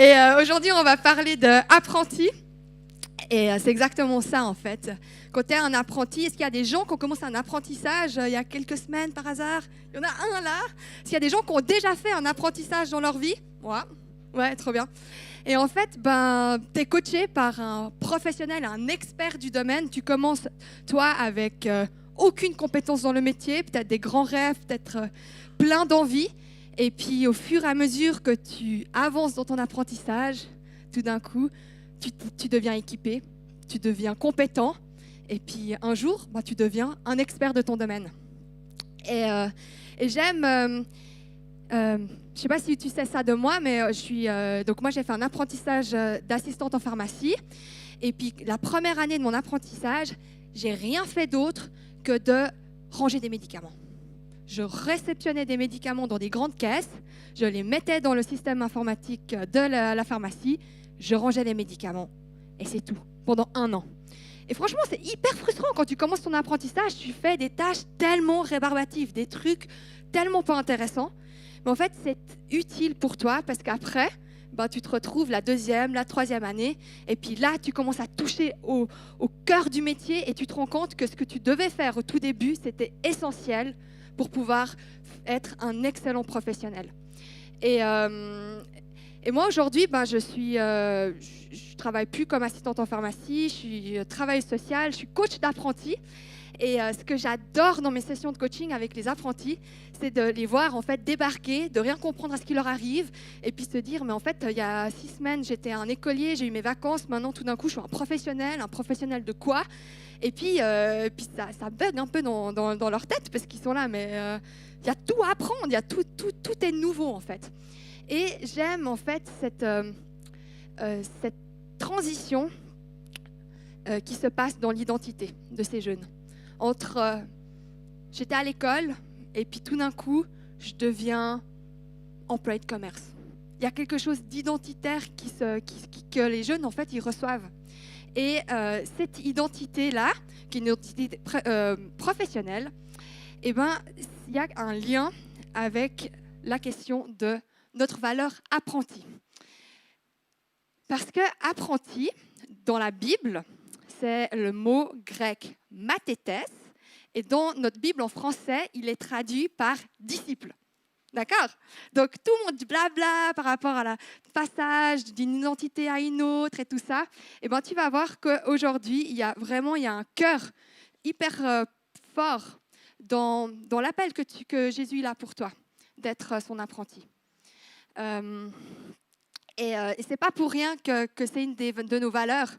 Et aujourd'hui, on va parler d'apprenti. Et c'est exactement ça, en fait. Quand tu es un apprenti, est-ce qu'il y a des gens qui ont commencé un apprentissage il y a quelques semaines par hasard? Il y en a un là. Est-ce qu'il y a des gens qui ont déjà fait un apprentissage dans leur vie? Ouais, trop bien. Et en fait, tu es coaché par un professionnel, un expert du domaine. Tu commences, toi, avec aucune compétence dans le métier, peut-être des grands rêves, peut-être plein d'envie. Et puis, au fur et à mesure que tu avances dans ton apprentissage, tout d'un coup, tu deviens équipé, tu deviens compétent. Et puis, un jour, tu deviens un expert de ton domaine. Et j'aime... je ne sais pas si tu sais ça de moi, mais donc moi j'ai fait un apprentissage d'assistante en pharmacie. Et puis la première année de mon apprentissage, j'ai rien fait d'autre que de ranger des médicaments. Je réceptionnais des médicaments dans des grandes caisses, je les mettais dans le système informatique de la pharmacie, je rangeais les médicaments. Et c'est tout, pendant 1 an. Et franchement, c'est hyper frustrant quand tu commences ton apprentissage, tu fais des tâches tellement rébarbatives, des trucs tellement pas intéressants. Mais en fait, c'est utile pour toi parce qu'après, tu te retrouves la 2e, la 3e année. Et puis là, tu commences à toucher au cœur du métier et tu te rends compte que ce que tu devais faire au tout début, c'était essentiel pour pouvoir être un excellent professionnel. Et moi, aujourd'hui, je travaille plus comme assistante en pharmacie, je suis travailleuse sociale, je suis coach d'apprentis. Et ce que j'adore dans mes sessions de coaching avec les apprentis, c'est de les voir en fait débarquer, de rien comprendre à ce qui leur arrive, et puis se dire, mais en fait, il y a 6 semaines, j'étais un écolier, j'ai eu mes vacances, maintenant tout d'un coup, je suis un professionnel de quoi? Et puis ça bug un peu dans leur tête, parce qu'ils sont là, mais il y a tout à apprendre, tout est nouveau en fait. Et j'aime en fait cette transition qui se passe dans l'identité de ces jeunes. J'étais à l'école et puis tout d'un coup, je deviens employée de commerce. Il y a quelque chose d'identitaire que les jeunes, en fait, ils reçoivent. Et cette identité-là, qui est une identité professionnelle, il y a un lien avec la question de notre valeur apprenti. Parce que apprenti, dans la Bible, c'est le mot grec mathetes, et dans notre Bible en français, il est traduit par disciple. D'accord? Donc tout le monde dit blabla par rapport à la passage d'une identité à une autre et tout ça. Et tu vas voir qu'aujourd'hui, il y a un cœur hyper fort dans l'appel que Jésus a pour toi, d'être son apprenti. Et c'est pas pour rien que c'est une de nos valeurs.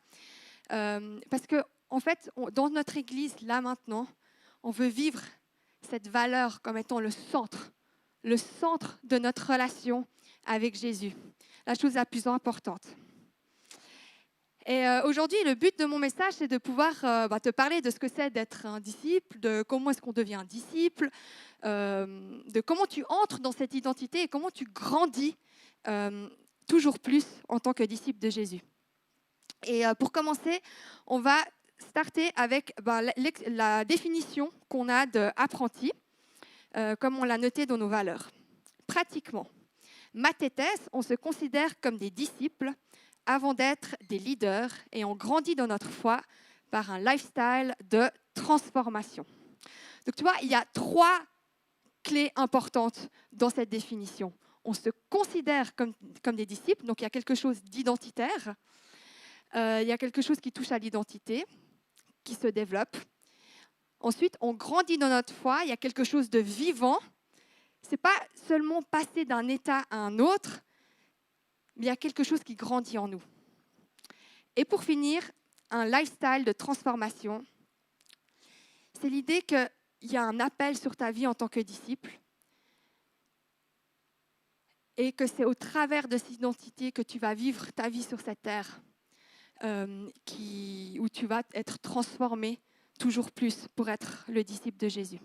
Parce que, en fait, dans notre Église, là maintenant, on veut vivre cette valeur comme étant le centre de notre relation avec Jésus, la chose la plus importante. Et aujourd'hui, le but de mon message, c'est de pouvoir te parler de ce que c'est d'être un disciple, de comment est-ce qu'on devient un disciple, de comment tu entres dans cette identité et comment tu grandis toujours plus en tant que disciple de Jésus. Et pour commencer, on va starter avec la définition qu'on a d'apprenti, comme on l'a noté dans nos valeurs. Pratiquement, mathetes, on se considère comme des disciples avant d'être des leaders et on grandit dans notre foi par un lifestyle de transformation. Donc tu vois, il y a 3 clés importantes dans cette définition. On se considère comme des disciples, donc il y a quelque chose d'identitaire. Il y a quelque chose qui touche à l'identité, qui se développe. Ensuite, on grandit dans notre foi, il y a quelque chose de vivant. Ce n'est pas seulement passer d'un état à un autre, mais il y a quelque chose qui grandit en nous. Et pour finir, un lifestyle de transformation. C'est l'idée qu'il y a un appel sur ta vie en tant que disciple et que c'est au travers de cette identité que tu vas vivre ta vie sur cette terre. Où tu vas être transformé toujours plus pour être le disciple de Jésus.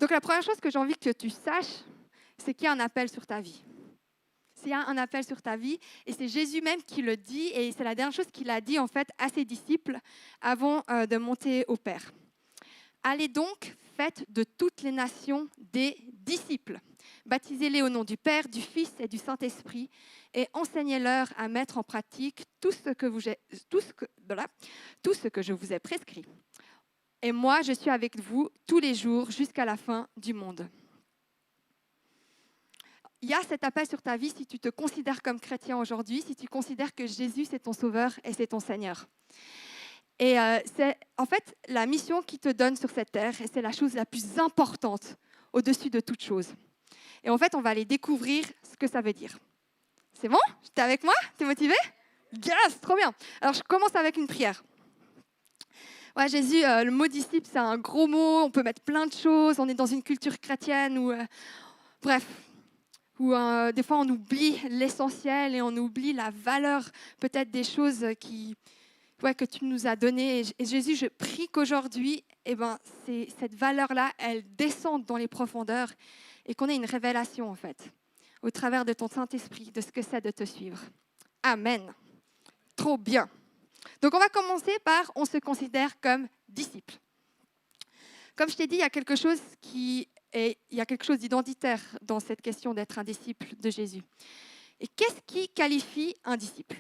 Donc la première chose que j'ai envie que tu saches, c'est qu'il y a un appel sur ta vie. Il y a un appel sur ta vie, et c'est Jésus même qui le dit, et c'est la dernière chose qu'il a dit en fait à ses disciples avant de monter au Père. Allez donc, faites de toutes les nations des disciples. Baptisez-les au nom du Père, du Fils et du Saint-Esprit et enseignez-leur à mettre en pratique tout ce que je vous ai prescrit. Et moi, je suis avec vous tous les jours jusqu'à la fin du monde. Il y a cet appel sur ta vie si tu te considères comme chrétien aujourd'hui, si tu considères que Jésus, c'est ton sauveur et c'est ton Seigneur. Et c'est en fait la mission qui te donne sur cette terre et c'est la chose la plus importante au-dessus de toute chose. Et en fait, on va aller découvrir ce que ça veut dire. C'est bon? T'es avec moi? T'es motivé? Yes, trop bien. Alors, je commence avec une prière. Ouais, Jésus, le mot disciple, c'est un gros mot. On peut mettre plein de choses. On est dans une culture chrétienne où, bref, où des fois on oublie l'essentiel et on oublie la valeur peut-être des choses que tu nous as données. Et Jésus, je prie qu'aujourd'hui, cette valeur-là, elle descende dans les profondeurs et qu'on ait une révélation, en fait, au travers de ton Saint-Esprit, de ce que c'est de te suivre. Amen. Trop bien. Donc, on va commencer par « on se considère comme disciples ». Comme je t'ai dit, il y a quelque chose d'identitaire dans cette question d'être un disciple de Jésus. Et qu'est-ce qui qualifie un disciple ?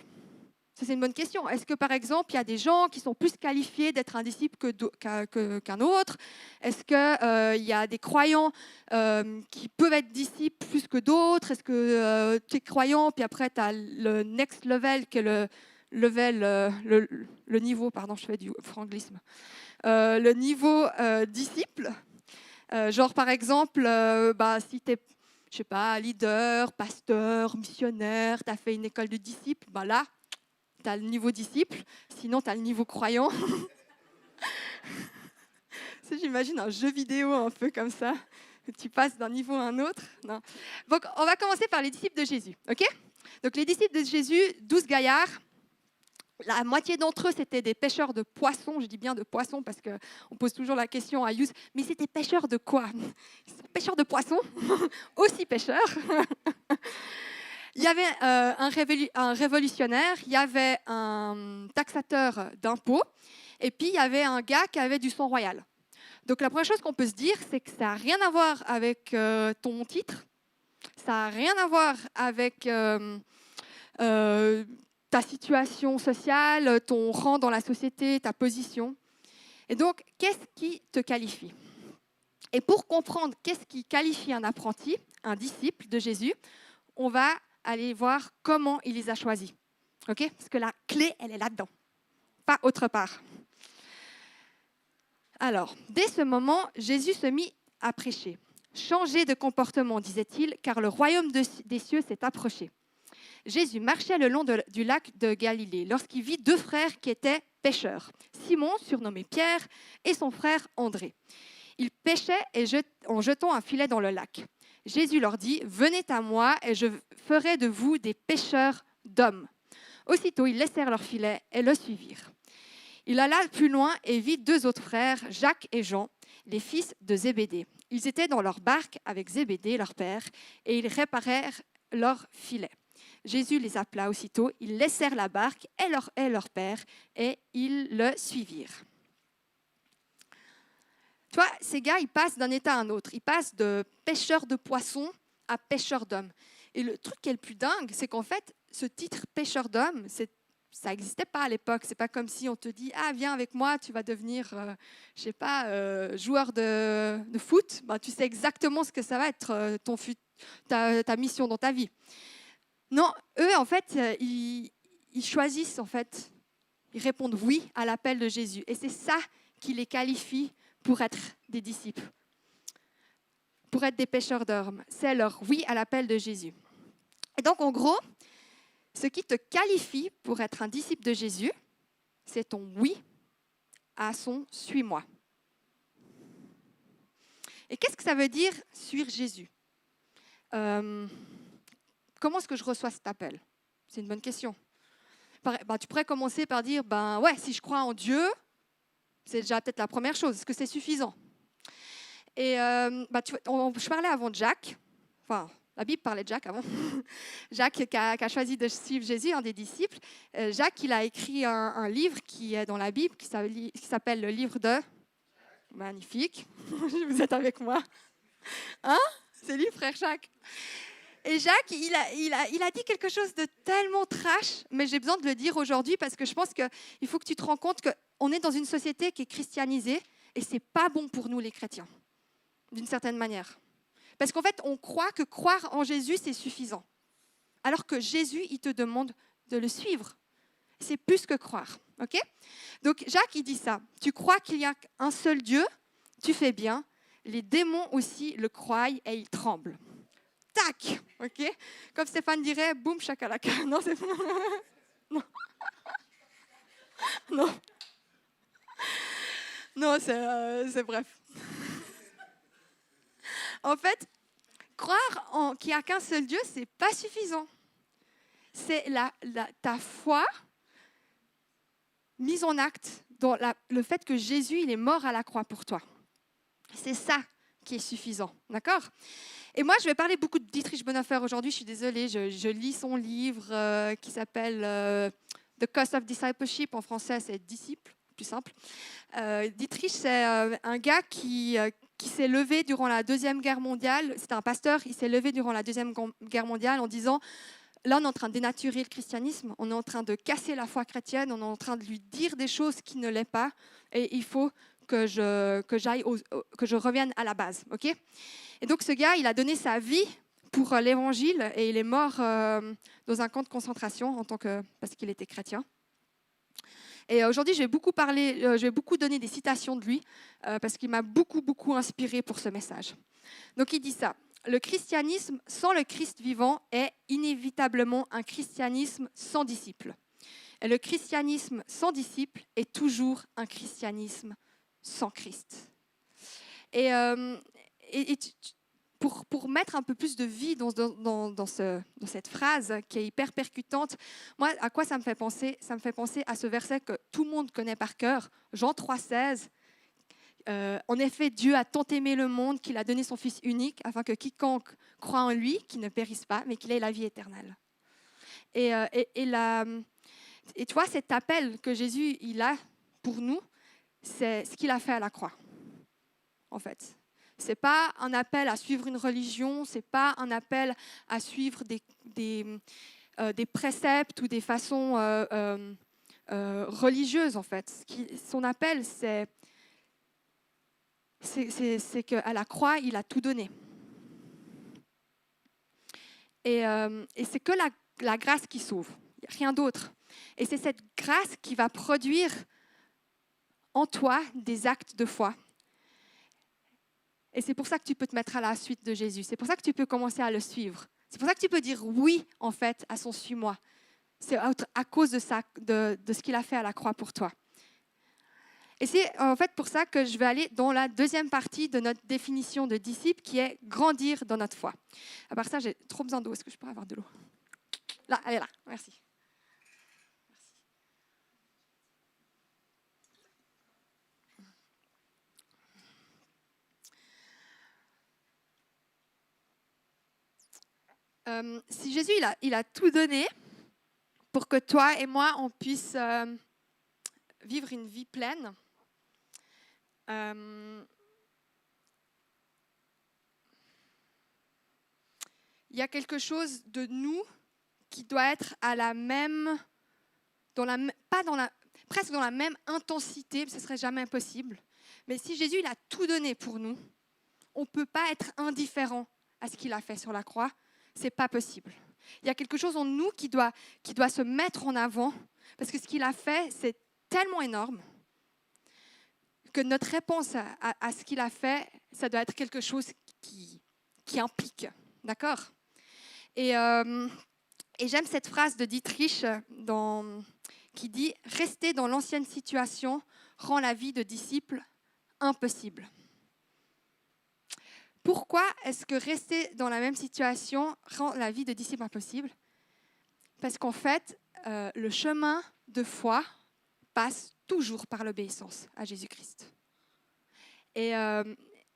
Ça, c'est une bonne question. Est-ce que, par exemple, il y a des gens qui sont plus qualifiés d'être un disciple qu'un autre ? Est-ce qu'il y a des croyants qui peuvent être disciples plus que d'autres ? Est-ce que tu es croyant, puis après, tu as le next level, qui est le niveau, pardon, je fais du franglisme, le niveau disciple. Genre, par exemple, si tu es, je sais pas, leader, pasteur, missionnaire, tu as fait une école de disciples, là, tu as le niveau disciple, sinon tu as le niveau croyant. J'imagine un jeu vidéo un peu comme ça, tu passes d'un niveau à un autre. Non. Donc, on va commencer par les disciples de Jésus, ok ? Donc, les disciples de Jésus, 12 gaillards, la moitié d'entre eux, c'était des pêcheurs de poissons. Je dis bien de poissons parce qu'on pose toujours la question à Youth, mais c'était pêcheurs de quoi ? Pêcheurs de poissons, aussi pêcheurs. Il y avait un révolutionnaire, il y avait un taxateur d'impôts, et puis il y avait un gars qui avait du sang royal. Donc la première chose qu'on peut se dire, c'est que ça n'a rien à voir avec ton titre, ça n'a rien à voir avec ta situation sociale, ton rang dans la société, ta position. Et donc, qu'est-ce qui te qualifie ? Et pour comprendre qu'est-ce qui qualifie un apprenti, un disciple de Jésus, on va aller voir comment il les a choisis. Okay ? Parce que la clé, elle est là-dedans, pas autre part. Alors, dès ce moment, Jésus se mit à prêcher. « Changez de comportement, disait-il, car le royaume des cieux s'est approché. » Jésus marchait le long du lac de Galilée lorsqu'il vit deux frères qui étaient pêcheurs, Simon, surnommé Pierre, et son frère André. Ils pêchaient en jetant un filet dans le lac. Jésus leur dit « Venez à moi et je ferai de vous des pêcheurs d'hommes. » Aussitôt, ils laissèrent leur filet et le suivirent. Il alla plus loin et vit deux autres frères, Jacques et Jean, les fils de Zébédée. Ils étaient dans leur barque avec Zébédée, leur père, et ils réparèrent leur filet. Jésus les appela aussitôt, ils laissèrent la barque et leur père, et ils le suivirent. Tu vois, ces gars, ils passent d'un état à un autre. Ils passent de pêcheurs de poissons à pêcheurs d'hommes. Et le truc qui est le plus dingue, c'est qu'en fait, ce titre pêcheur d'hommes, ça n'existait pas à l'époque. C'est pas comme si on te dit « Ah, viens avec moi, tu vas devenir, joueur de foot. » Tu sais exactement ce que ça va être ta mission dans ta vie. Non, eux, en fait, ils choisissent, en fait, ils répondent oui à l'appel de Jésus. Et c'est ça qui les qualifie pour être des disciples, pour être des pêcheurs d'hommes. C'est leur oui à l'appel de Jésus. Et donc, en gros, ce qui te qualifie pour être un disciple de Jésus, c'est ton oui à son « suis-moi ». Et qu'est-ce que ça veut dire « suivre Jésus » ? Comment est-ce que je reçois cet appel ? C'est une bonne question. Tu pourrais commencer par dire, si je crois en Dieu, c'est déjà peut-être la première chose. Est-ce que c'est suffisant ? Et je parlais avant de Jacques. Enfin, la Bible parlait de Jacques avant. Jacques qui a choisi de suivre Jésus, un des disciples. Jacques, il a écrit un livre qui est dans la Bible, qui s'appelle le livre de... Magnifique. Vous êtes avec moi. Hein? C'est lui, frère Jacques. Et Jacques, il a dit quelque chose de tellement trash, mais j'ai besoin de le dire aujourd'hui parce que je pense qu'il faut que tu te rends compte qu'on est dans une société qui est christianisée et ce n'est pas bon pour nous les chrétiens, d'une certaine manière. Parce qu'en fait, on croit que croire en Jésus, c'est suffisant. Alors que Jésus, il te demande de le suivre. C'est plus que croire. Okay? Donc Jacques, il dit ça. Tu crois qu'il y a un seul Dieu, tu fais bien. Les démons aussi le croient et ils tremblent. Tac, ok. Comme Stéphane dirait, boum, chakalaka. Non, c'est non, non, non, c'est bref. En fait, croire qu'il n'y a qu'un seul Dieu, c'est pas suffisant. C'est ta foi mise en acte dans le fait que Jésus, il est mort à la croix pour toi. C'est ça qui est suffisant, d'accord? Et moi, je vais parler beaucoup de Dietrich Bonhoeffer aujourd'hui. Je suis désolée, je lis son livre qui s'appelle The Cost of Discipleship. En français, c'est Disciple, plus simple. Dietrich, c'est un gars qui s'est levé durant la Deuxième Guerre mondiale. C'était un pasteur, il s'est levé durant la Deuxième Guerre mondiale en disant « Là, on est en train de dénaturer le christianisme, on est en train de casser la foi chrétienne, on est en train de lui dire des choses qui ne l'est pas, et il faut que je revienne à la base. » Okay? Et donc, ce gars, il a donné sa vie pour l'évangile et il est mort dans un camp de concentration parce qu'il était chrétien. Et aujourd'hui, je vais beaucoup donner des citations de lui parce qu'il m'a beaucoup inspiré pour ce message. Donc, il dit ça. Le christianisme sans le Christ vivant est inévitablement un christianisme sans disciples. Et le christianisme sans disciples est toujours un christianisme sans Christ. Et pour mettre un peu plus de vie dans cette phrase qui est hyper percutante, moi, à quoi ça me fait penser? Ça me fait penser à ce verset que tout le monde connaît par cœur, Jean 3,16. En effet, Dieu a tant aimé le monde qu'il a donné son Fils unique afin que quiconque croit en lui, qu'il ne périsse pas, mais qu'il ait la vie éternelle. Et tu vois, cet appel que Jésus il a pour nous, c'est ce qu'il a fait à la croix, en fait. Ce n'est pas un appel à suivre une religion, ce n'est pas un appel à suivre des préceptes ou des façons religieuses, en fait. Son appel, c'est qu'à la croix, il a tout donné. Et c'est que la grâce qui sauve, rien d'autre. Et c'est cette grâce qui va produire en toi des actes de foi. Et c'est pour ça que tu peux te mettre à la suite de Jésus. C'est pour ça que tu peux commencer à le suivre. C'est pour ça que tu peux dire oui, en fait, à son « suis-moi ». C'est à cause de ce qu'il a fait à la croix pour toi. Et c'est en fait pour ça que je vais aller dans la deuxième partie de notre définition de disciple, qui est grandir dans notre foi. À part ça, j'ai trop besoin d'eau. Est-ce que je pourrais avoir de l'eau? Là, elle est là. Merci. Si Jésus, il a tout donné pour que toi et moi, on puisse vivre une vie pleine, il y a quelque chose de nous qui doit être à la même, presque dans la même intensité, ce ne serait jamais possible. Mais si Jésus il a tout donné pour nous, on ne peut pas être indifférent à ce qu'il a fait sur la croix. Ce n'est pas possible. Il y a quelque chose en nous qui doit se mettre en avant, parce que ce qu'il a fait, c'est tellement énorme que notre réponse à ce qu'il a fait, ça doit être quelque chose qui implique. D'accord? Et j'aime cette phrase de Dietrich qui dit « Rester dans l'ancienne situation rend la vie de disciple impossible ». Pourquoi est-ce que rester dans la même situation rend la vie de disciple impossible? Parce qu'en fait, le chemin de foi passe toujours par l'obéissance à Jésus-Christ. Et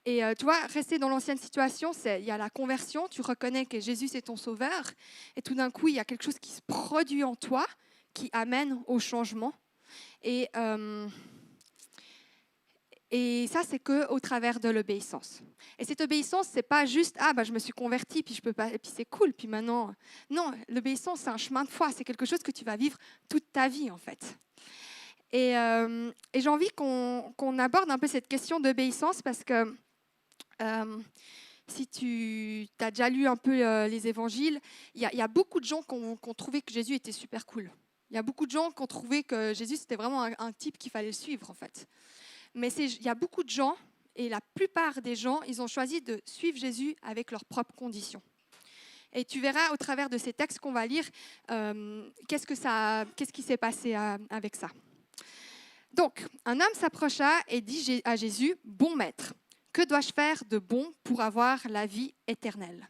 tu vois, rester dans l'ancienne situation, il y a la conversion, tu reconnais que Jésus est ton sauveur, et tout d'un coup, il y a quelque chose qui se produit en toi, qui amène au changement. Et Et ça, c'est qu'au travers de l'obéissance. Et cette obéissance, c'est pas juste je me suis convertie, puis je peux pas, et puis c'est cool, puis maintenant. Non, l'obéissance, c'est un chemin de foi. C'est quelque chose que tu vas vivre toute ta vie, en fait. Et j'ai envie qu'on aborde un peu cette question d'obéissance parce que si tu as déjà lu un peu les évangiles, il y a beaucoup de gens qui ont trouvé que Jésus était super cool. Il y a beaucoup de gens qui ont trouvé que Jésus, c'était vraiment un type qu'il fallait suivre, en fait. Mais il y a beaucoup de gens, et la plupart des gens, ils ont choisi de suivre Jésus avec leurs propres conditions. Et tu verras au travers de ces textes qu'on va lire, qu'est-ce qui s'est passé avec ça. Donc, un homme s'approcha et dit à Jésus, « Bon maître, que dois-je faire de bon pour avoir la vie éternelle ?»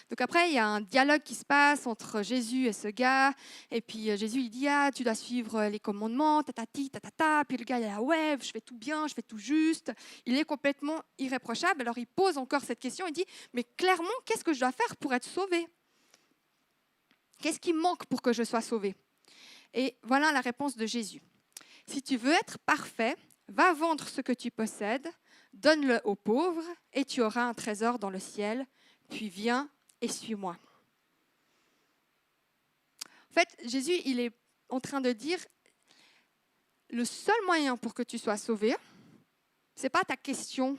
Donc après, il y a un dialogue qui se passe entre Jésus et ce gars. Et puis Jésus, il dit, tu dois suivre les commandements, tatati, tatata. Puis le gars, il dit, ouais, je fais tout bien, je fais tout juste. Il est complètement irréprochable. Alors il pose encore cette question, il dit, mais clairement, qu'est-ce que je dois faire pour être sauvé ? Qu'est-ce qui me manque pour que je sois sauvé ? Et voilà la réponse de Jésus. Si tu veux être parfait, va vendre ce que tu possèdes, donne-le aux pauvres et tu auras un trésor dans le ciel, puis viens et suis-moi. En fait, Jésus, il est en train de dire, le seul moyen pour que tu sois sauvé, c'est pas ta question,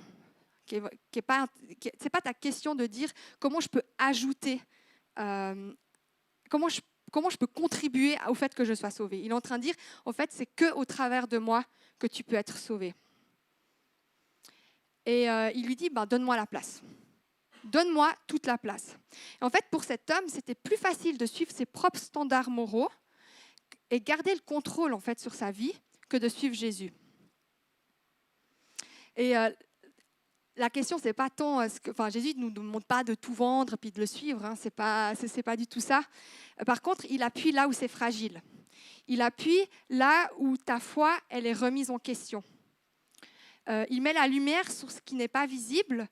c'est pas ta question de dire comment je peux ajouter, comment je peux contribuer au fait que je sois sauvé. Il est en train de dire, en fait, c'est qu'au travers de moi que tu peux être sauvé. Et il lui dit, donne-moi la place. Donne-moi toute la place. Et en fait, pour cet homme, c'était plus facile de suivre ses propres standards moraux et garder le contrôle en fait sur sa vie que de suivre Jésus. Et la question, c'est pas tant, Jésus ne nous demande pas de tout vendre puis de le suivre. Hein, c'est pas du tout ça. Par contre, il appuie là où c'est fragile. Il appuie là où ta foi, elle est remise en question. Il met la lumière sur ce qui n'est pas visible.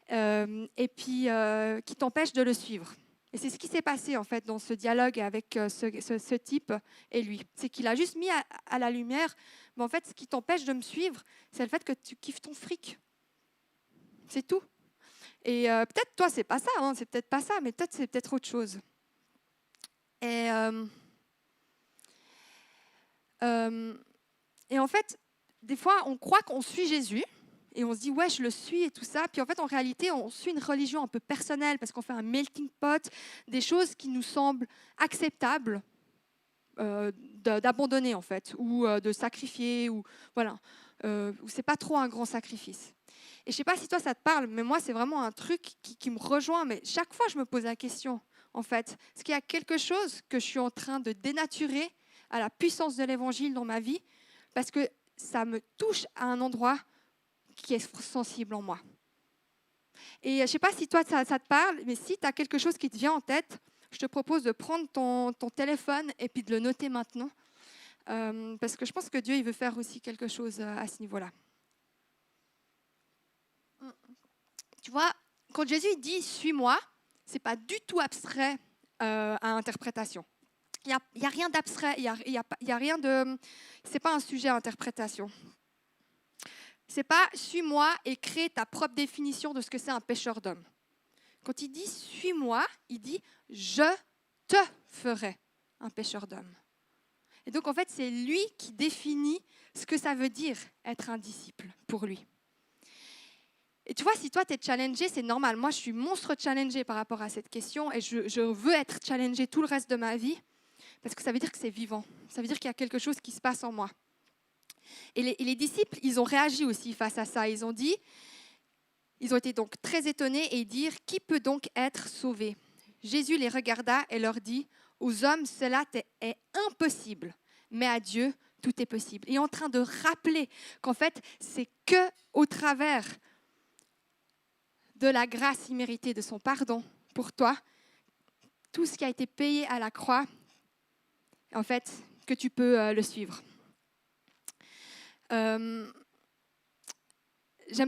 Et puis qui t'empêche de le suivre. Et c'est ce qui s'est passé en fait dans ce dialogue avec ce type et lui. C'est qu'il a juste mis à la lumière, mais en fait ce qui t'empêche de me suivre, c'est le fait que tu kiffes ton fric. C'est tout. Et peut-être toi c'est pas ça, hein, c'est peut-être pas ça, mais peut-être c'est peut-être autre chose. Et en fait, des fois on croit qu'on suit Jésus. Et on se dit, ouais, je le suis et tout ça. Puis en fait, en réalité, on suit une religion un peu personnelle parce qu'on fait un melting pot, des choses qui nous semblent acceptables d'abandonner en fait, ou de sacrifier, ou voilà, où c'est pas trop un grand sacrifice. Et je sais pas si toi ça te parle, mais moi c'est vraiment un truc qui me rejoint. Mais chaque fois, je me pose la question, en fait, est-ce qu'il y a quelque chose que je suis en train de dénaturer à la puissance de l'Évangile dans ma vie parce que ça me touche à un endroit qui est sensible en moi. Et je ne sais pas si toi, ça te parle, mais si tu as quelque chose qui te vient en tête, je te propose de prendre ton téléphone et puis de le noter maintenant, parce que je pense que Dieu il veut faire aussi quelque chose à ce niveau-là. Tu vois, quand Jésus dit « suis-moi », ce n'est pas du tout abstrait à interprétation. Il n'y a rien d'abstrait, il y a rien de... Ce n'est pas un sujet à interprétation. C'est pas « suis-moi » et crée ta propre définition de ce que c'est un pêcheur d'hommes. Quand il dit « suis-moi », il dit « je te ferai un pêcheur d'hommes ». Et donc, en fait, c'est lui qui définit ce que ça veut dire être un disciple pour lui. Et tu vois, si toi, tu es challengé, c'est normal. Moi, je suis monstre challengée par rapport à cette question et je veux être challengée tout le reste de ma vie parce que ça veut dire que c'est vivant. Ça veut dire qu'il y a quelque chose qui se passe en moi. Et les disciples, ils ont réagi aussi face à ça. Ils ont été donc très étonnés et dirent « Qui peut donc être sauvé ?» Jésus les regarda et leur dit « Aux hommes, cela est impossible, mais à Dieu, tout est possible. » Il est en train de rappeler qu'en fait, c'est qu'au travers de la grâce imméritée de son pardon pour toi, tout ce qui a été payé à la croix, en fait, que tu peux le suivre. J'aime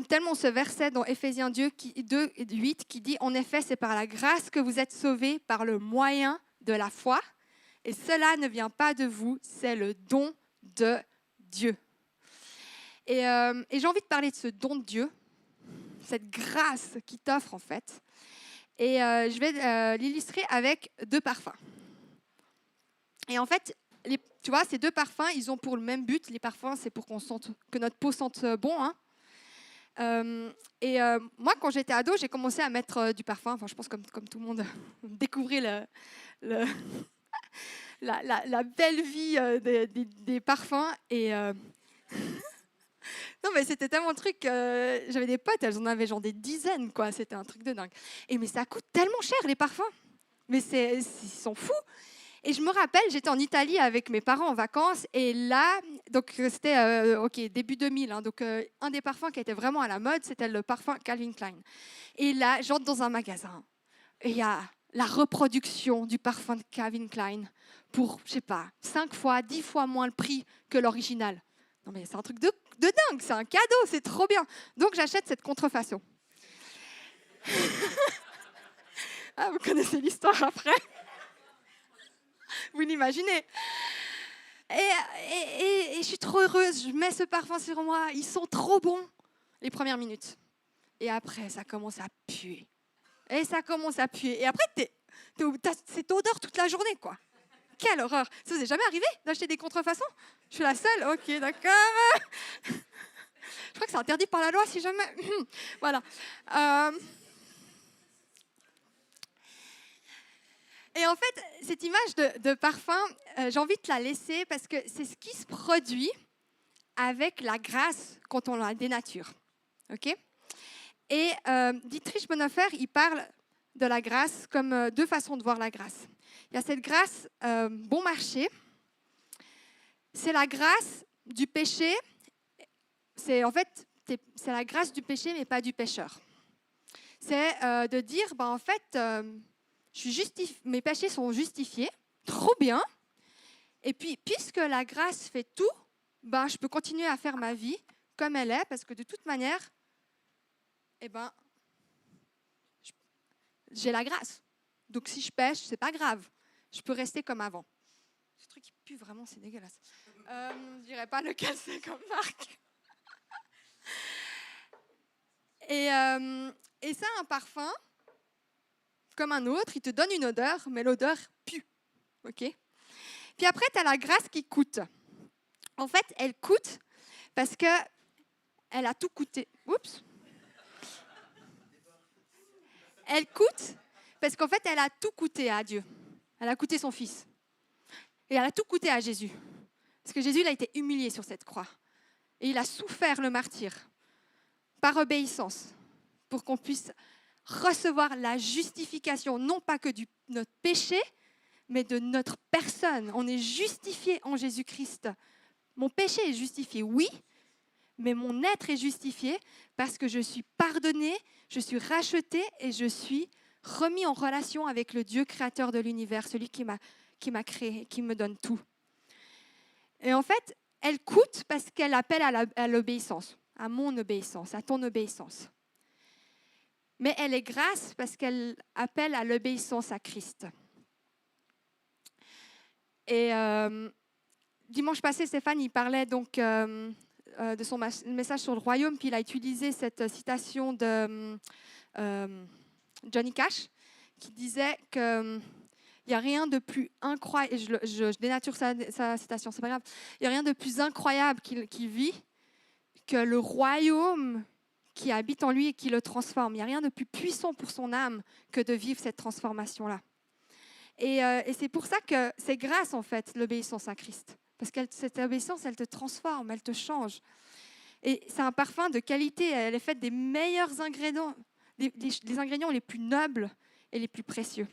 tellement ce verset dans Éphésiens 2:8 qui dit « En effet, c'est par la grâce que vous êtes sauvés par le moyen de la foi, et cela ne vient pas de vous, c'est le don de Dieu. » Et j'ai envie de parler de ce don de Dieu, cette grâce qu'il t'offre en fait. Et je vais l'illustrer avec 2 parfums. Et en fait, tu vois, ces 2 parfums, ils ont pour le même but. Les parfums, c'est pour que notre peau sente bon. Hein. Moi, quand j'étais ado, j'ai commencé à mettre du parfum. Enfin, je pense comme tout le monde, découvrir la belle vie des parfums. Et non, mais c'était tellement un truc. J'avais des potes, elles en avaient genre des dizaines, quoi. C'était un truc de dingue. Mais ça coûte tellement cher, les parfums. Mais ils sont fous. Et je me rappelle, j'étais en Italie avec mes parents en vacances. Et là, donc c'était début 2000. Hein, donc un des parfums qui était vraiment à la mode, c'était le parfum Calvin Klein. Et là, j'entre dans un magasin. Et il y a la reproduction du parfum de Calvin Klein pour, je sais pas, 5 fois, 10 fois moins le prix que l'original. Non mais c'est un truc de dingue, c'est un cadeau, c'est trop bien. Donc j'achète cette contrefaçon. Ah, vous connaissez l'histoire après. Vous l'imaginez. Et je suis trop heureuse, je mets ce parfum sur moi, ils sont trop bons les premières minutes. Et après, ça commence à puer. Et ça commence à puer. Et après, t'as cette odeur toute la journée, quoi. Quelle horreur. Ça vous est jamais arrivé d'acheter des contrefaçons? Je suis la seule? Ok, d'accord. Je crois que c'est interdit par la loi si jamais. Voilà. Et en fait, cette image de parfum, j'ai envie de te la laisser parce que c'est ce qui se produit avec la grâce quand on la dénature. Ok? Et Dietrich Bonhoeffer, il parle de la grâce comme 2 façons de voir la grâce. Il y a cette grâce bon marché. C'est la grâce du péché. C'est la grâce du péché, mais pas du pécheur. C'est de dire, en fait, mes péchés sont justifiés, trop bien. Et puis, puisque la grâce fait tout, je peux continuer à faire ma vie comme elle est, parce que de toute manière, j'ai la grâce. Donc si je pêche, c'est pas grave. Je peux rester comme avant. Ce truc qui pue vraiment, c'est dégueulasse. Je dirais pas lequel c'est comme marque. Et ça, un parfum, comme un autre, il te donne une odeur, mais l'odeur pue. Ok ? Puis après, tu as la grâce qui coûte. En fait, elle coûte parce qu'elle a tout coûté. Oups. Elle coûte parce qu'en fait, elle a tout coûté à Dieu. Elle a coûté son fils. Et elle a tout coûté à Jésus. Parce que Jésus, il a été humilié sur cette croix. Et il a souffert le martyre par obéissance pour qu'on puisse recevoir la justification, non pas que de notre péché, mais de notre personne. On est justifié en Jésus-Christ. Mon péché est justifié, oui, mais mon être est justifié parce que je suis pardonné, je suis racheté et je suis remis en relation avec le Dieu créateur de l'univers, celui qui m'a créé, qui me donne tout. Et en fait, elle coûte parce qu'elle appelle à l'obéissance, à mon obéissance, à ton obéissance. Mais elle est grâce parce qu'elle appelle à l'obéissance à Christ. Et dimanche passé, Stéphane, il parlait donc de son message sur le royaume, puis il a utilisé cette citation de Johnny Cash, qui disait que il n'y a rien de plus incroyable, je dénature sa citation, c'est pas grave, il n'y a rien de plus incroyable qu'il vit que le royaume qui habite en lui et qui le transforme. Il n'y a rien de plus puissant pour son âme que de vivre cette transformation-là. Et c'est pour ça que c'est grâce, en fait, l'obéissance à Christ. Parce que cette obéissance, elle te transforme, elle te change. Et c'est un parfum de qualité, elle est faite des meilleurs ingrédients, des ingrédients les plus nobles et les plus précieux.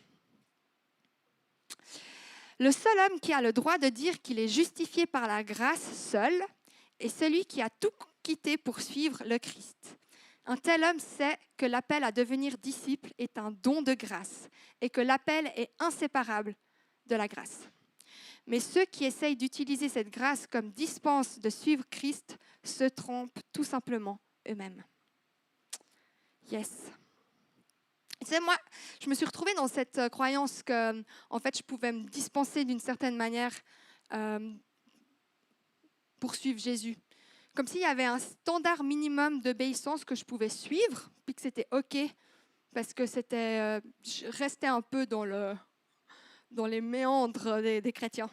Le seul homme qui a le droit de dire qu'il est justifié par la grâce seul est celui qui a tout quitté pour suivre le Christ. Un tel homme sait que l'appel à devenir disciple est un don de grâce et que l'appel est inséparable de la grâce. Mais ceux qui essayent d'utiliser cette grâce comme dispense de suivre Christ se trompent tout simplement eux-mêmes. Yes. Tu sais, moi, je me suis retrouvée dans cette croyance que, en fait, je pouvais me dispenser d'une certaine manière pour suivre Jésus. comme s'il y avait un standard minimum d'obéissance que je pouvais suivre, puis que c'était OK, parce que je restais un peu dans les méandres des chrétiens.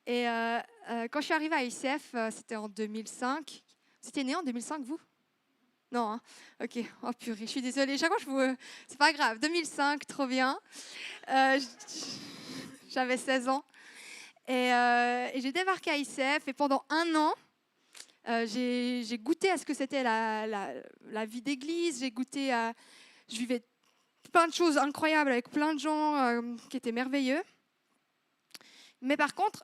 Et quand je suis arrivée à ICF, c'était en 2005. Vous étiez né en 2005, vous? Non, hein? OK. Oh purée, je suis désolée. Chaque fois, c'est pas grave. 2005, trop bien. J'avais 16 ans. Et j'ai débarqué à ICF. Et pendant un an, j'ai goûté à ce que c'était la vie d'église. Je vivais plein de choses incroyables avec plein de gens qui étaient merveilleux. Mais par contre,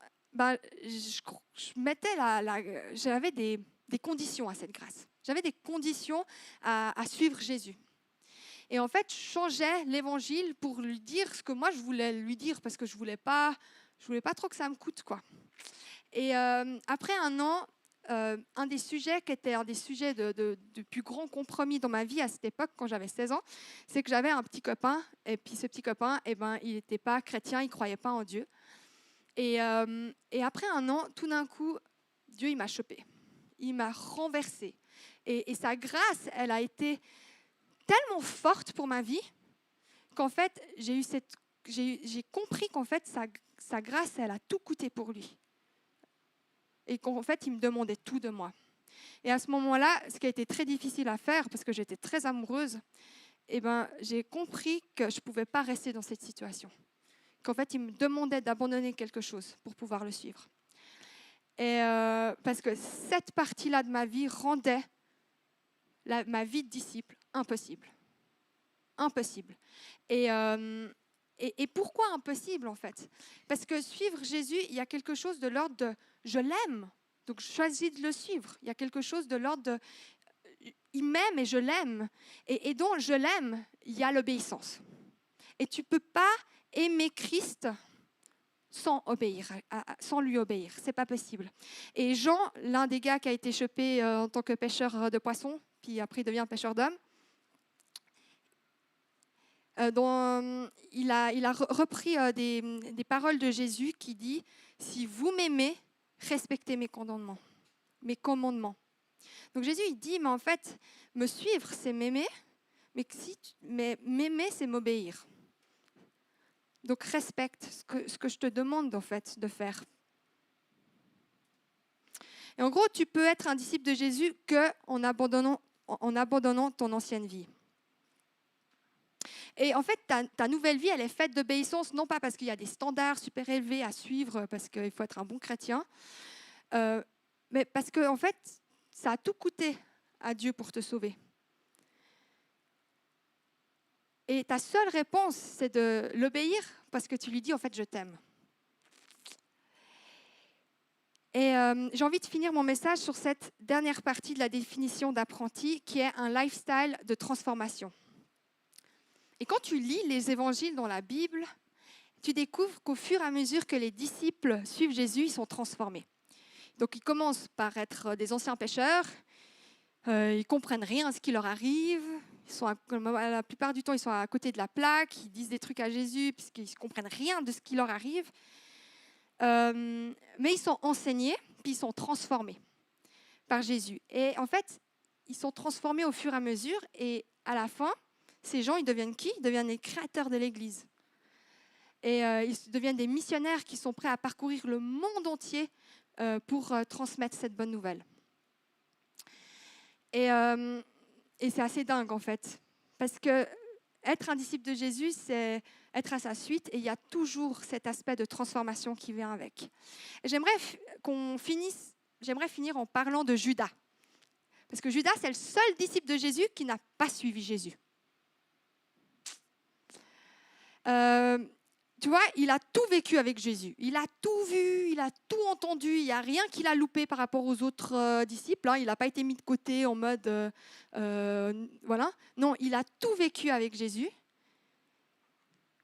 j'avais des conditions à cette grâce. J'avais des conditions à suivre Jésus. Et en fait, je changeais l'évangile pour lui dire ce que moi je voulais lui dire, parce que je voulais pas trop que ça me coûte, quoi. Et après un an, un des sujets qui était un des sujets de plus grand compromis dans ma vie à cette époque, quand j'avais 16 ans, c'est que j'avais un petit copain, et puis ce petit copain, il n'était pas chrétien, il ne croyait pas en Dieu. Et après un an, tout d'un coup, Dieu, il m'a chopé. Il m'a renversé. Et sa grâce, elle a été tellement forte pour ma vie qu'en fait, j'ai compris qu'en fait, sa grâce, elle a tout coûté pour lui. Et qu'en fait, il me demandait tout de moi. Et à ce moment-là, ce qui a été très difficile à faire, parce que j'étais très amoureuse, j'ai compris que je ne pouvais pas rester dans cette situation. Qu'en fait, il me demandait d'abandonner quelque chose pour pouvoir le suivre. Et parce que cette partie-là de ma vie rendait ma vie de disciple impossible. Impossible. Et pourquoi impossible, en fait? Parce que suivre Jésus, il y a quelque chose de l'ordre de « je l'aime ». Donc, je choisis de le suivre. Il y a quelque chose de l'ordre de « il m'aime et je l'aime ». Et dans « je l'aime », il y a l'obéissance. Et tu ne peux pas aimer Christ sans lui obéir. Ce n'est pas possible. Et Jean, l'un des gars qui a été chopé en tant que pêcheur de poissons, puis après il devient pêcheur d'hommes, il a repris des paroles de Jésus qui dit « Si vous m'aimez, respectez mes commandements. » Donc Jésus, il dit « Mais en fait, me suivre, c'est m'aimer, mais m'aimer, c'est m'obéir. » Donc respecte ce que je te demande en fait de faire. Et en gros, tu peux être un disciple de Jésus qu'en abandonnant ton ancienne vie. Et en fait, ta nouvelle vie, elle est faite d'obéissance, non pas parce qu'il y a des standards super élevés à suivre, parce qu'il faut être un bon chrétien, mais parce que en fait, ça a tout coûté à Dieu pour te sauver. Et ta seule réponse, c'est de l'obéir parce que tu lui dis, en fait, je t'aime. Et j'ai envie de finir mon message sur cette dernière partie de la définition d'apprenti, qui est un lifestyle de transformation. Et quand tu lis les évangiles dans la Bible, tu découvres qu'au fur et à mesure que les disciples suivent Jésus, ils sont transformés. Donc, ils commencent par être des anciens pécheurs, ils ne comprennent rien à ce qui leur arrive, la plupart du temps, ils sont à côté de la plaque, ils disent des trucs à Jésus puisqu'ils ne comprennent rien de ce qui leur arrive. Mais ils sont enseignés, puis ils sont transformés par Jésus. Et en fait, ils sont transformés au fur et à mesure, et à la fin, ces gens, ils deviennent qui? Ils deviennent les créateurs de l'Église. Et ils deviennent des missionnaires qui sont prêts à parcourir le monde entier pour transmettre cette bonne nouvelle. Et c'est assez dingue, en fait. Parce que être un disciple de Jésus, c'est être à sa suite. Et il y a toujours cet aspect de transformation qui vient avec. Et j'aimerais finir en parlant de Judas. Parce que Judas, c'est le seul disciple de Jésus qui n'a pas suivi Jésus. Tu vois, il a tout vécu avec Jésus. Il a tout vu, il a tout entendu. Il n'y a rien qu'il a loupé par rapport aux autres disciples. Il n'a pas été mis de côté en mode... voilà. Non, il a tout vécu avec Jésus.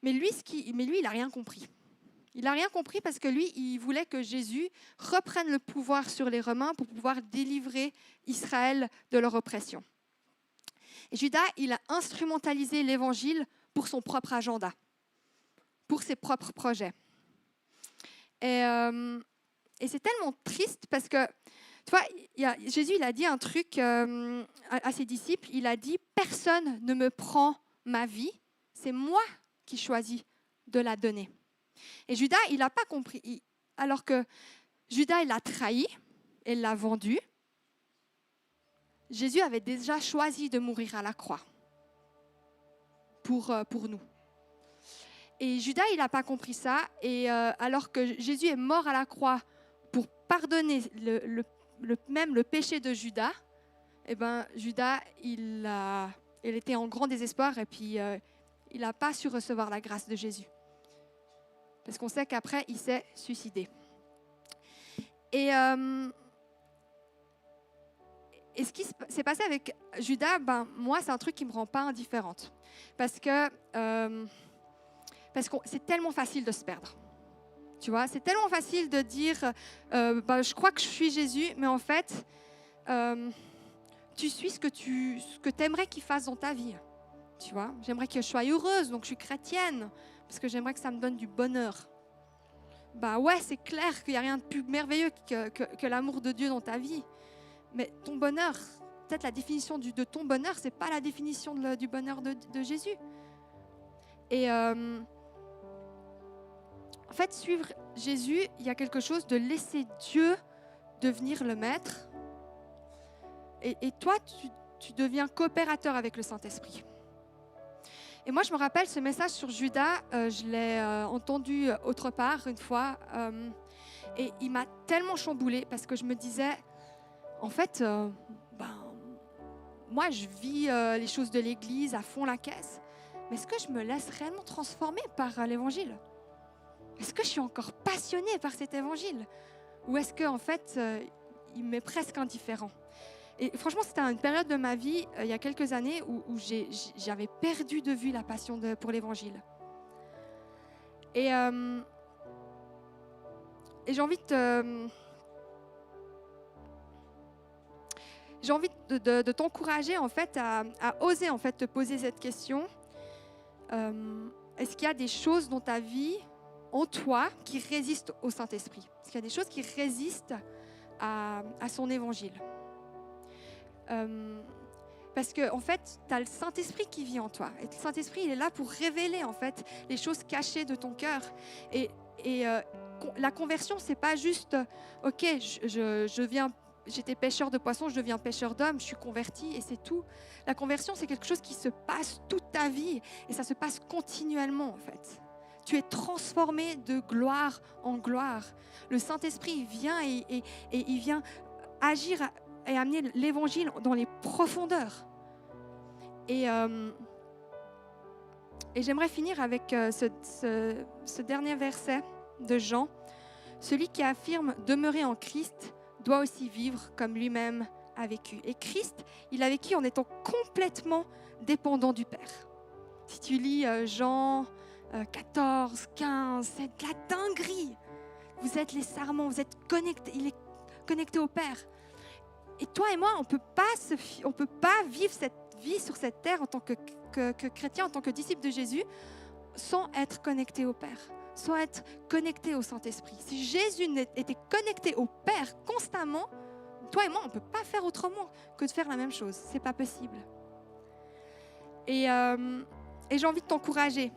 Mais lui, il n'a rien compris. Il n'a rien compris parce que lui, il voulait que Jésus reprenne le pouvoir sur les Romains pour pouvoir délivrer Israël de leur oppression. Et Judas, il a instrumentalisé l'évangile pour son propre agenda, pour ses propres projets. Et c'est tellement triste parce que Tu vois, Jésus, il a dit un truc à ses disciples. Il a dit, personne ne me prend ma vie, c'est moi qui choisis de la donner. Et Judas, il n'a pas compris. Alors que Judas, il l'a trahi, il l'a vendu. Jésus avait déjà choisi de mourir à la croix pour nous. Et Judas, il n'a pas compris ça. Et alors que Jésus est mort à la croix pour pardonner même le péché de Judas, eh ben, Judas, il était en grand désespoir et puis il n'a pas su recevoir la grâce de Jésus. Parce qu'on sait qu'après, il s'est suicidé. Et ce qui s'est passé avec Judas, moi, c'est un truc qui ne me rend pas indifférente. Parce que c'est tellement facile de se perdre. Tu vois, c'est tellement facile de dire je crois que je suis Jésus, mais en fait, tu suis ce que tu aimerais qu'il fasse dans ta vie. Tu vois, j'aimerais que je sois heureuse, donc je suis chrétienne, parce que j'aimerais que ça me donne du bonheur. Ouais, c'est clair qu'il n'y a rien de plus merveilleux que l'amour de Dieu dans ta vie. Mais ton bonheur, peut-être la définition de ton bonheur, ce n'est pas la définition du bonheur de Jésus. Et en fait, suivre Jésus, il y a quelque chose de laisser Dieu devenir le maître. Et toi, tu deviens coopérateur avec le Saint-Esprit. Et moi, je me rappelle ce message sur Judas, je l'ai entendu autre part une fois, et il m'a tellement chamboulée parce que je me disais, en fait, moi, je vis les choses de l'Église à fond la caisse, mais est-ce que je me laisse réellement transformer par l'Évangile ? Est-ce que je suis encore passionnée par cet Évangile ? Ou est-ce qu'en fait, il m'est presque indifférent ? Et franchement, c'était une période de ma vie, il y a quelques années, où j'avais perdu de vue la passion pour l'Évangile. Et j'ai envie de t'encourager en fait, à oser en fait, te poser cette question. Est-ce qu'il y a des choses dans ta vie, en toi, qui résistent au Saint-Esprit ? Est-ce qu'il y a des choses qui résistent à son Évangile ? Parce que en fait, tu as le Saint-Esprit qui vit en toi. Et le Saint-Esprit, il est là pour révéler en fait les choses cachées de ton cœur. Et la conversion, c'est pas juste OK, j'étais pêcheur de poissons, je deviens pêcheur d'hommes, je suis converti et c'est tout. La conversion, c'est quelque chose qui se passe toute ta vie et ça se passe continuellement en fait. Tu es transformé de gloire en gloire. Le Saint-Esprit vient et il vient agir et amener l'Évangile dans les profondeurs. Et j'aimerais finir avec ce dernier verset de Jean. Celui qui affirme demeurer en Christ doit aussi vivre comme lui-même a vécu. Et Christ, il a vécu en étant complètement dépendant du Père. Si tu lis Jean 14, 15, c'est de la dinguerie. Vous êtes les sarments, vous êtes connectés, il est connecté au Père. Et toi et moi, on ne peut pas vivre cette vie sur cette terre en tant que chrétien, en tant que disciple de Jésus, sans être connecté au Père, sans être connecté au Saint-Esprit. Si Jésus était connecté au Père constamment, toi et moi, on ne peut pas faire autrement que de faire la même chose. Ce n'est pas possible. Et j'ai envie de t'encourager.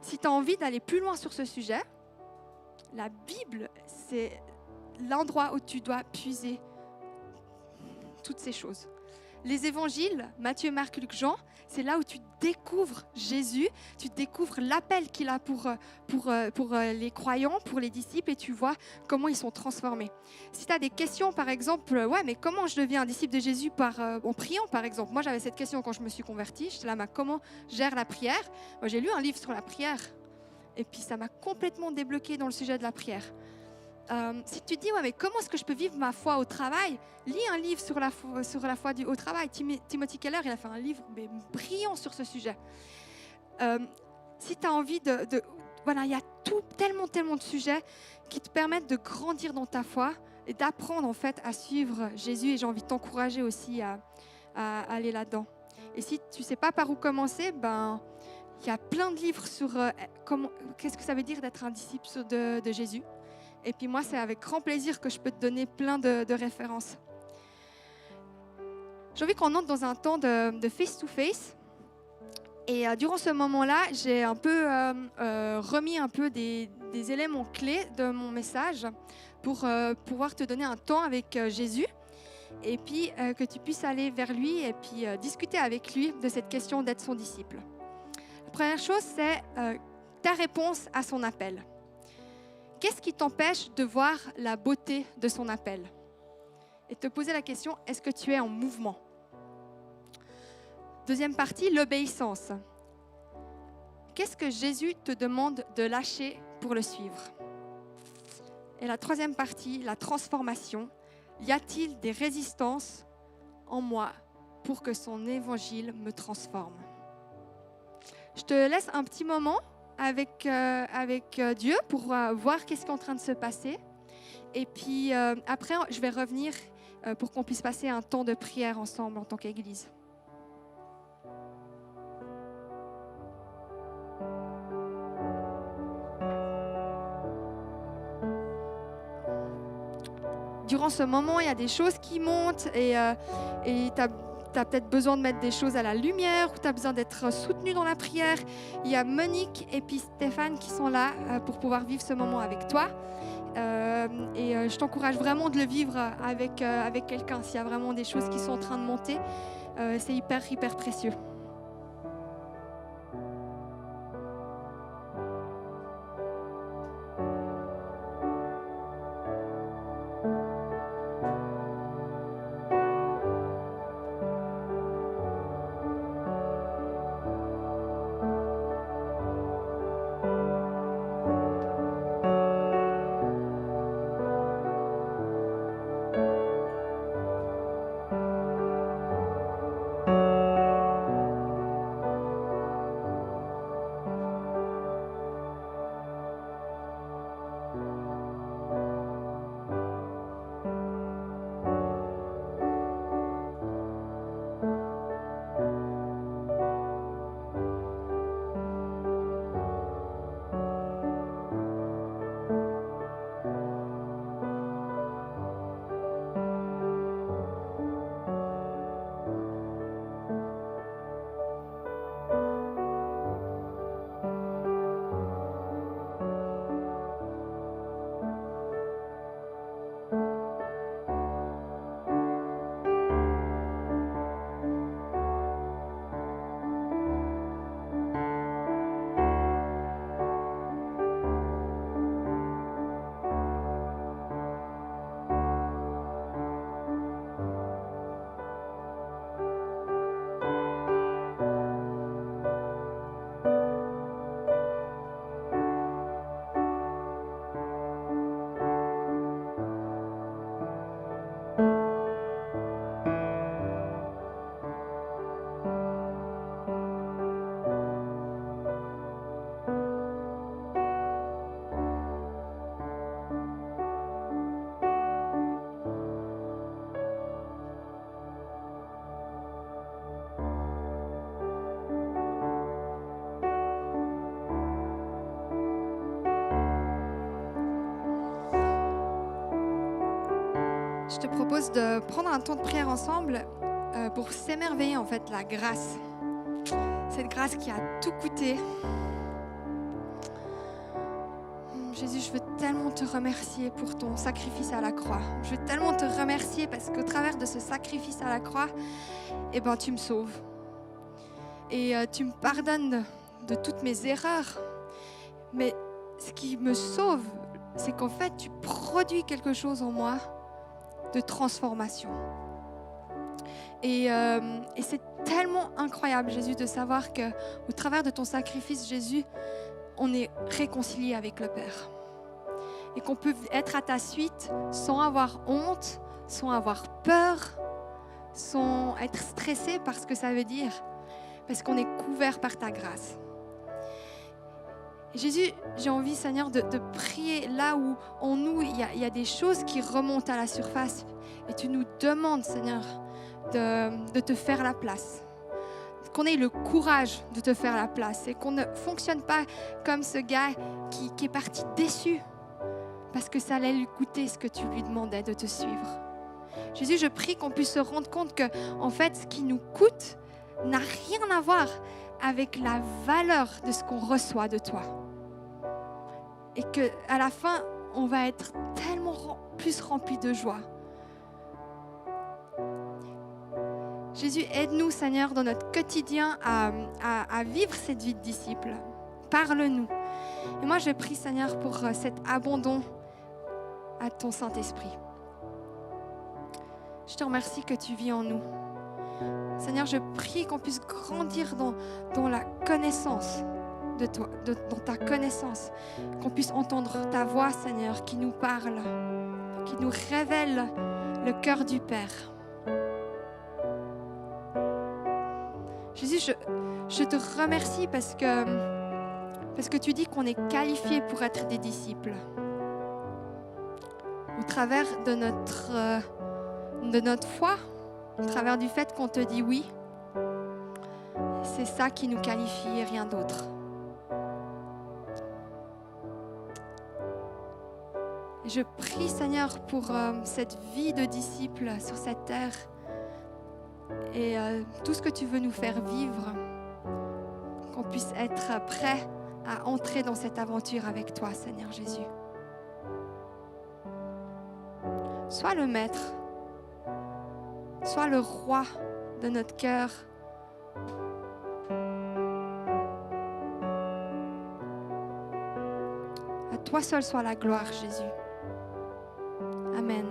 Si tu as envie d'aller plus loin sur ce sujet, la Bible, c'est l'endroit où tu dois puiser toutes ces choses. Les évangiles, Matthieu, Marc, Luc, Jean, c'est là où tu découvres Jésus, tu découvres l'appel qu'il a pour les croyants, pour les disciples, et tu vois comment ils sont transformés. Si tu as des questions, par exemple, mais comment je deviens un disciple de Jésus en priant, par exemple. Moi, j'avais cette question quand je me suis convertie. J'étais là, comment je gère la prière ? Moi, j'ai lu un livre sur la prière, et puis ça m'a complètement débloqué dans le sujet de la prière. Si tu te dis, mais comment est-ce que je peux vivre ma foi au travail ? Lis un livre sur la foi au travail. Timothy Keller, il a fait un livre brillant sur ce sujet. Si tu as envie il y a tellement de sujets qui te permettent de grandir dans ta foi et d'apprendre en fait à suivre Jésus. Et j'ai envie de t'encourager aussi à aller là-dedans. Et si tu ne sais pas par où commencer, il y a plein de livres sur qu'est-ce que ça veut dire d'être un disciple de Jésus. Et puis moi, c'est avec grand plaisir que je peux te donner plein de références. J'ai envie qu'on entre dans un temps de face-to-face. Et durant ce moment-là, j'ai un peu remis un peu des éléments clés de mon message pour pouvoir te donner un temps avec Jésus et puis que tu puisses aller vers lui et puis discuter avec lui de cette question d'être son disciple. La première chose, c'est ta réponse à son appel. Qu'est-ce qui t'empêche de voir la beauté de son appel? Et te poser la question, est-ce que tu es en mouvement? Deuxième partie, l'obéissance. Qu'est-ce que Jésus te demande de lâcher pour le suivre? Et la troisième partie, la transformation. Y a-t-il des résistances en moi pour que son évangile me transforme? Je te laisse un petit moment avec Dieu pour voir qu'est-ce qui est en train de se passer. Et puis après, je vais revenir pour qu'on puisse passer un temps de prière ensemble en tant qu'Église. Durant ce moment, il y a des choses qui montent et tu as peut-être besoin de mettre des choses à la lumière ou tu as besoin d'être soutenu dans la prière. Il y a Monique et puis Stéphane qui sont là pour pouvoir vivre ce moment avec toi. Je t'encourage vraiment de le vivre avec quelqu'un. S'il y a vraiment des choses qui sont en train de monter, c'est hyper précieux. Je te propose de prendre un temps de prière ensemble pour s'émerveiller en fait la grâce. Cette grâce qui a tout coûté. Jésus, je veux tellement te remercier pour ton sacrifice à la croix. Je veux tellement te remercier parce qu'au travers de ce sacrifice à la croix, tu me sauves. Et tu me pardonnes de toutes mes erreurs. Mais ce qui me sauve, c'est qu'en fait, tu produis quelque chose en moi de transformation. Et c'est tellement incroyable, Jésus, de savoir qu'au travers de ton sacrifice, Jésus, on est réconcilié avec le Père. Et qu'on peut être à ta suite sans avoir honte, sans avoir peur, sans être stressé par ce que ça veut dire, parce qu'on est couvert par ta grâce. Et Jésus, j'ai envie, Seigneur, de prier là où en nous, il y a des choses qui remontent à la surface. Et tu nous demandes, Seigneur, de te faire la place. Qu'on ait le courage de te faire la place et qu'on ne fonctionne pas comme ce gars qui est parti déçu parce que ça allait lui coûter ce que tu lui demandais de te suivre. Jésus, je prie qu'on puisse se rendre compte que, en fait, ce qui nous coûte n'a rien à voir avec la valeur de ce qu'on reçoit de toi. Et qu'à la fin, on va être tellement plus rempli de joie. Jésus, aide-nous, Seigneur, dans notre quotidien à vivre cette vie de disciple. Parle-nous. Et moi, je prie, Seigneur, pour cet abandon à ton Saint-Esprit. Je te remercie que tu vis en nous. Seigneur, je prie qu'on puisse grandir dans la connaissance de toi, dans ta connaissance, qu'on puisse entendre ta voix, Seigneur, qui nous parle, qui nous révèle le cœur du Père. Jésus, je te remercie parce que tu dis qu'on est qualifié pour être des disciples. Au travers de notre foi, au travers du fait qu'on te dit oui, c'est ça qui nous qualifie et rien d'autre. Et je prie, Seigneur, pour cette vie de disciple sur cette terre et tout ce que tu veux nous faire vivre, qu'on puisse être prêt à entrer dans cette aventure avec toi, Seigneur Jésus. Sois le maître, sois le roi de notre cœur. À toi seul soit la gloire, Jésus. Amen.